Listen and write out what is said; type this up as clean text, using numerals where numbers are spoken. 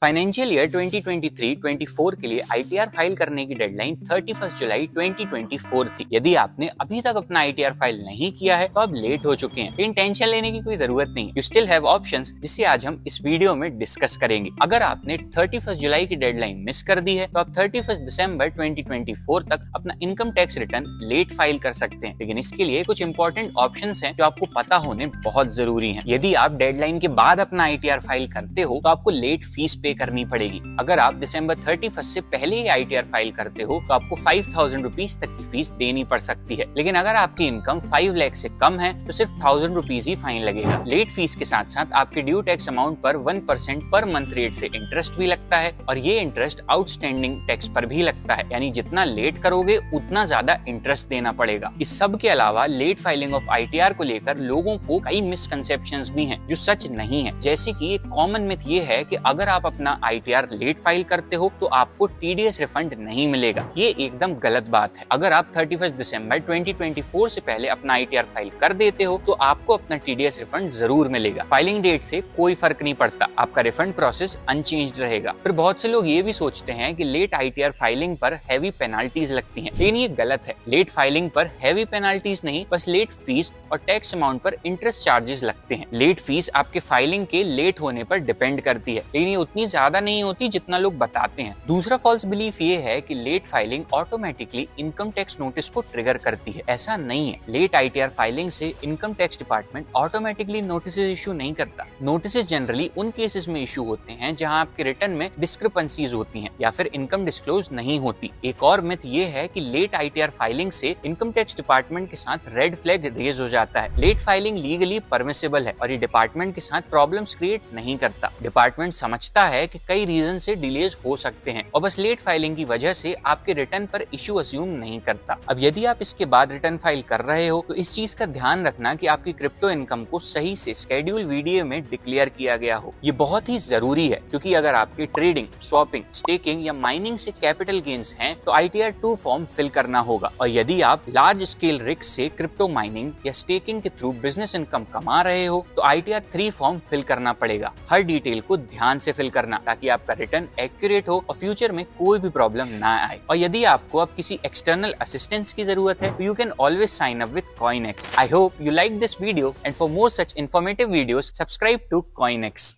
Financial year 2023-24 के लिए ITR file करने की डेडलाइन 31 जुलाई 2024 थी। यदि आपने अभी तक अपना आईटीआर फाइल नहीं किया है तो आप लेट हो चुके हैं, लेकिन टेंशन लेने की कोई जरूरत नहीं। यू स्टिल हैव ऑप्शंस, जिसे आज हम इस वीडियो में डिस्कस करेंगे। अगर आपने 31 जुलाई की डेडलाइन मिस कर दी है तो आप 31 दिसंबर 2024 तक अपना income tax return late file कर सकते हैं, लेकिन इसके लिए कुछ इंपॉर्टेंट ऑप्शंस हैं जो आपको पता होने बहुत जरूरी हैं। यदि आप डेडलाइन के बाद अपना आईटीआर फाइल करते हो तो आपको लेट फीस पे करनी पड़ेगी। अगर आप दिसंबर 31 से पहले ही आईटीआर फाइल करते हो तो आपको 5000 रुपीज तक की फीस देनी पड़ सकती है, लेकिन अगर आपकी इनकम 5 लाख से कम है तो सिर्फ 1000 रुपीज ही फाइन लगेगा। लेट फीस के साथ साथ आपके ड्यू टैक्स अमाउंट पर 1% पर मंथ रेट से इंटरेस्ट भी लगता है, और ये इंटरेस्ट आउटस्टैंडिंग टैक्स पर भी लगता है, यानी जितना लेट करोगे उतना ज्यादा इंटरेस्ट देना पड़ेगा। इस सब के अलावा लेट फाइलिंग ऑफ आईटीआर को लेकर लोगों को कई मिसकंसेप्शंस भी हैं जो सच नहीं है। जैसे कि एक कॉमन मिथ ये है कि अगर आप अपना आईटीआर लेट फाइल करते हो तो आपको टीडीएस रिफंड नहीं मिलेगा। ये एकदम गलत बात है। अगर आप 31 दिसंबर 2024 से पहले अपना आईटीआर फाइल कर देते हो तो आपको अपना टीडीएस रिफंड जरूर मिलेगा। फाइलिंग डेट से कोई फर्क नहीं पड़ता, आपका रिफंड प्रोसेस अनचेंज्ड रहेगा। फिर बहुत से लोग ये भी सोचते हैं कि लेट आईटीआर फाइलिंग पर हैवी पेनाल्टीज लगती हैं, लेकिन ये गलत है। लेट फाइलिंग पर हैवी पेनाल्टीज नहीं, बस लेट फीस और टैक्स अमाउंट पर इंटरेस्ट चार्जेस लगते हैं। लेट फीस आपके फाइलिंग के लेट होने पर डिपेंड करती है, लेकिन ये उतनी ज्यादा नहीं होती जितना लोग बताते हैं। दूसरा फॉल्स बिलीफ ये है कि late filing automatically income tax notice को ट्रिगर करती है। ऐसा नहीं है। लेट आईटीआर फाइलिंग से income tax department automatically notice issue नहीं करता। नोटिस जनरली उन केसेस में इशू होते हैं जहां आपके रिटर्न में डिस्क्रिपेंसीज होती हैं या फिर इनकम डिस्क्लोज नहीं होती। एक और मिथ ये है कि लेट आईटीआर फाइलिंग से इनकम टैक्स डिपार्टमेंट के साथ रेड फ्लैग रेज हो जाता है। लेट फाइलिंग लीगली परमिसिबल है और ये डिपार्टमेंट के साथ प्रॉब्लम्स क्रिएट नहीं करता। डिपार्टमेंट समझता है कि कई रीजन से डिलेज हो सकते हैं और बस लेट फाइलिंग की वजह से आपके रिटर्न पर इशू अज्यूम नहीं करता। अब यदि आप इसके बाद रिटर्न फाइल कर रहे हो तो इस चीज का ध्यान रखना कि आपकी क्रिप्टो इनकम को सही से शेड्यूल वीडियो में डिक्लेयर किया गया हो। ये बहुत ही जरूरी है, क्योंकि अगर आपकी ट्रेडिंग, स्वैपिंग, स्टेकिंग या माइनिंग से कैपिटल गेन्स हैं तो आईटीआर 2 फॉर्म फिल करना होगा। और यदि आप लार्ज स्केल रिस्क से क्रिप्टो माइनिंग या स्टेकिंग के थ्रू बिजनेस इनकम कमा रहे हो तो आईटीआर 3 फॉर्म फिल करना पड़ेगा। हर डिटेल को ध्यान से फिल करना ताकि आपका रिटर्न एक्यूरेट हो और फ्यूचर में कोई भी प्रॉब्लम ना आए। और यदि आपको अब किसी एक्सटर्नल असिस्टेंस की जरूरत है तो you can always sign up with CoinX। I hope you like this video, and for more such informative videos subscribe to CoinX।